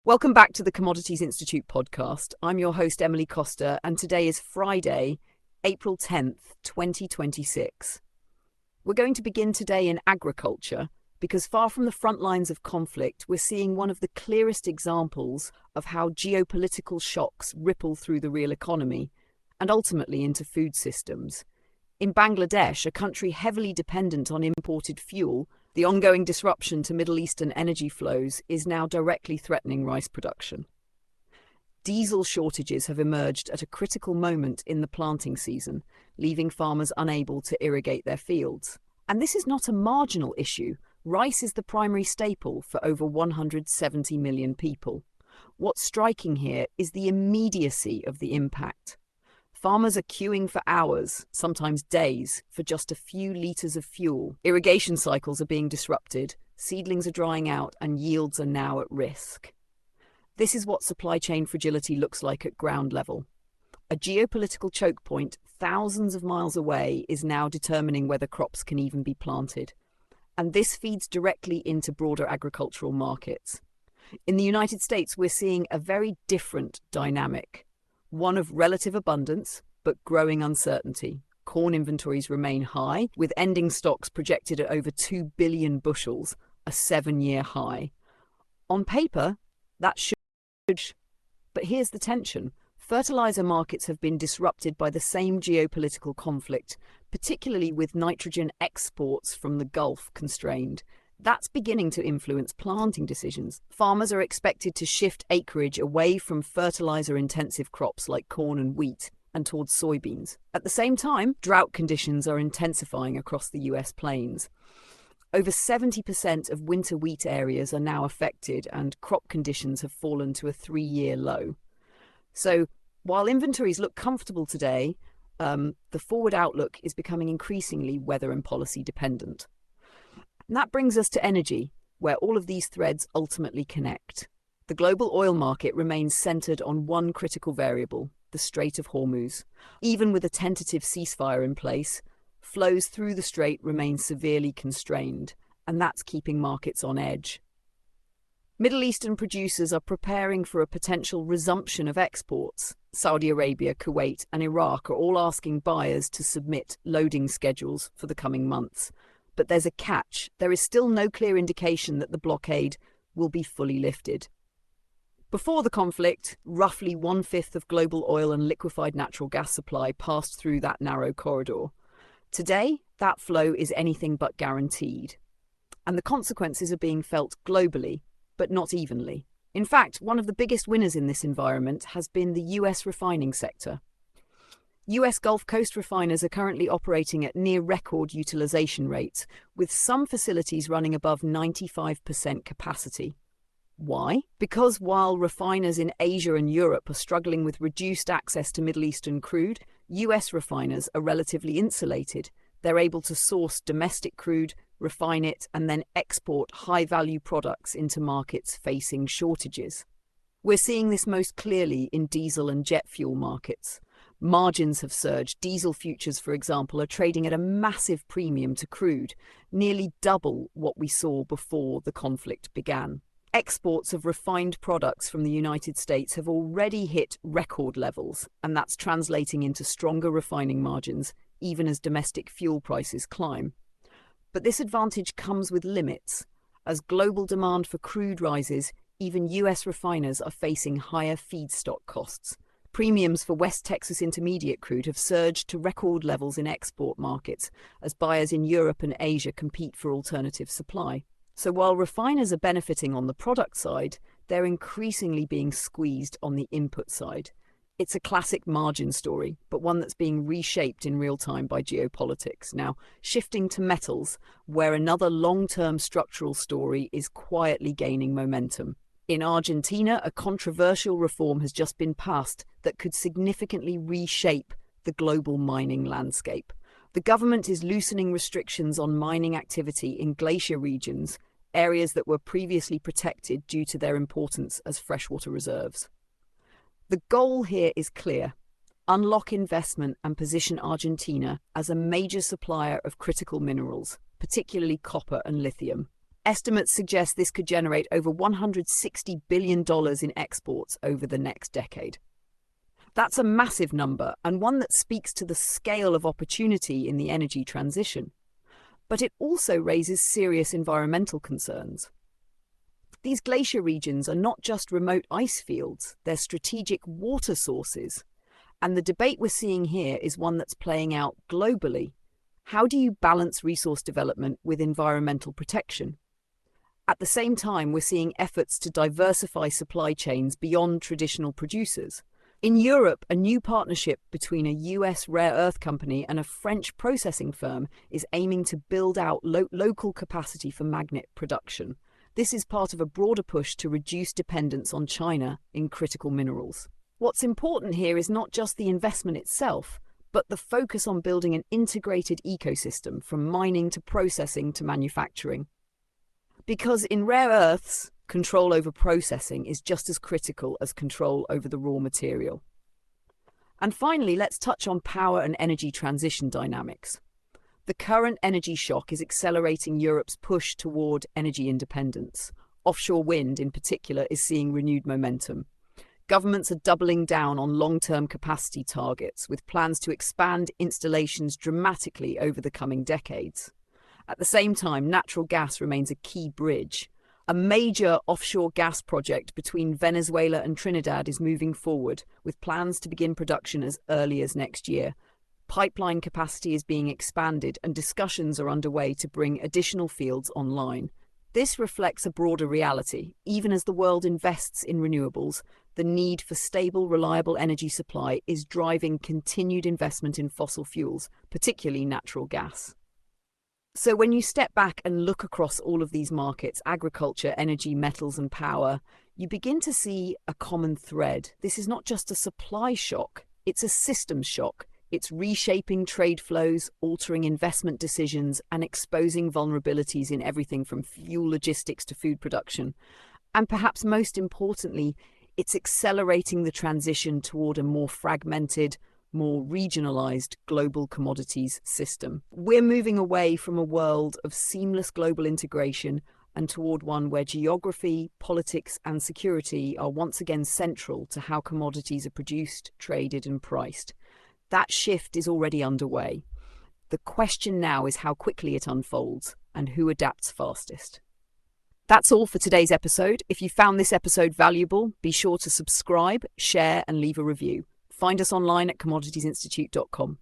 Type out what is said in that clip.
Welcome back to the Commodities Institute podcast. I'm your host, Emily Costa, and today is Friday, April 10th, 2026. We're going to begin today in agriculture because far from the front lines of conflict, we're seeing one of the clearest examples of how geopolitical shocks ripple through the real economy and ultimately into food systems. In Bangladesh, a country heavily dependent on imported fuel, the ongoing disruption to Middle Eastern energy flows is now directly threatening rice production. Diesel shortages have emerged at a critical moment in the planting season, leaving farmers unable to irrigate their fields. And this is not a marginal issue. Rice is the primary staple for over 170 million people. What's striking here is the immediacy of the impact. Farmers are queuing for hours, sometimes days, for just a few litres of fuel. Irrigation cycles are being disrupted, seedlings are drying out, and yields are now at risk. This is what supply chain fragility looks like at ground level. A geopolitical choke point thousands of miles away is now determining whether crops can even be planted. And this feeds directly into broader agricultural markets. In the United States, we're seeing a very different dynamic. One of relative abundance, but growing uncertainty. Corn inventories remain high, with ending stocks projected at over 2 billion bushels, a 7-year high. On paper, that should... But here's the tension. Fertilizer markets have been disrupted by the same geopolitical conflict, particularly with nitrogen exports from the Gulf constrained. That's beginning to influence planting decisions. Farmers are expected to shift acreage away from fertilizer-intensive crops like corn and wheat and towards soybeans. At the same time, drought conditions are intensifying across the US plains. Over 70% of winter wheat areas are now affected, and crop conditions have fallen to a 3-year low. So, while inventories look comfortable today, the forward outlook is becoming increasingly weather and policy dependent. And that brings us to energy, where all of these threads ultimately connect. The global oil market remains centered on one critical variable, the Strait of Hormuz. Even with a tentative ceasefire in place, flows through the strait remain severely constrained, and that's keeping markets on edge. Middle Eastern producers are preparing for a potential resumption of exports. Saudi Arabia, Kuwait, and Iraq are all asking buyers to submit loading schedules for the coming months. But there's a catch. There is still no clear indication that the blockade will be fully lifted. Before the conflict, roughly 1/5 of global oil and liquefied natural gas supply passed through that narrow corridor. Today, that flow is anything but guaranteed. And the consequences are being felt globally, but not evenly. In fact, one of the biggest winners in this environment has been the US refining sector. US Gulf Coast refiners are currently operating at near-record utilization rates, with some facilities running above 95% capacity. Why? Because while refiners in Asia and Europe are struggling with reduced access to Middle Eastern crude, US refiners are relatively insulated. They're able to source domestic crude, refine it, and then export high-value products into markets facing shortages. We're seeing this most clearly in diesel and jet fuel markets. Margins have surged. Diesel futures, for example, are trading at a massive premium to crude, nearly double what we saw before the conflict began. Exports of refined products from the United States have already hit record levels, and that's translating into stronger refining margins, even as domestic fuel prices climb. But this advantage comes with limits. As global demand for crude rises, even US refiners are facing higher feedstock costs. Premiums for West Texas Intermediate crude have surged to record levels in export markets as buyers in Europe and Asia compete for alternative supply. So while refiners are benefiting on the product side, they're increasingly being squeezed on the input side. It's a classic margin story, but one that's being reshaped in real time by geopolitics. Now, shifting to metals, where another long-term structural story is quietly gaining momentum. In Argentina, a controversial reform has just been passed that could significantly reshape the global mining landscape. The government is loosening restrictions on mining activity in glacier regions, areas that were previously protected due to their importance as freshwater reserves. The goal here is clear: unlock investment and position Argentina as a major supplier of critical minerals, particularly copper and lithium. Estimates suggest this could generate over $160 billion in exports over the next decade. That's a massive number, and one that speaks to the scale of opportunity in the energy transition. But it also raises serious environmental concerns. These glacier regions are not just remote ice fields, they're strategic water sources. And the debate we're seeing here is one that's playing out globally. How do you balance resource development with environmental protection? At the same time, we're seeing efforts to diversify supply chains beyond traditional producers. In Europe, a new partnership between a US rare earth company and a French processing firm is aiming to build out local capacity for magnet production. This is part of a broader push to reduce dependence on China in critical minerals. What's important here is not just the investment itself, but the focus on building an integrated ecosystem from mining to processing to manufacturing. Because in rare earths, control over processing is just as critical as control over the raw material. And finally, let's touch on power and energy transition dynamics. The current energy shock is accelerating Europe's push toward energy independence. Offshore wind, in particular, is seeing renewed momentum. Governments are doubling down on long-term capacity targets, with plans to expand installations dramatically over the coming decades. At the same time, natural gas remains a key bridge. A major offshore gas project between Venezuela and Trinidad is moving forward, with plans to begin production as early as next year. Pipeline capacity is being expanded and discussions are underway to bring additional fields online. This reflects a broader reality. Even as the world invests in renewables, the need for stable, reliable energy supply is driving continued investment in fossil fuels, particularly natural gas. So when you step back and look across all of these markets, agriculture, energy, metals and power, you begin to see a common thread. This is not just a supply shock, it's a systems shock. It's reshaping trade flows, altering investment decisions, and exposing vulnerabilities in everything from fuel logistics to food production. And perhaps most importantly, it's accelerating the transition toward a more fragmented, more regionalized global commodities system. We're moving away from a world of seamless global integration and toward one where geography, politics, and security are once again central to how commodities are produced, traded, and priced. That shift is already underway. The question now is how quickly it unfolds and who adapts fastest. That's all for today's episode. If you found this episode valuable, be sure to subscribe, share, and leave a review. Find us online at commoditiesinstitute.com.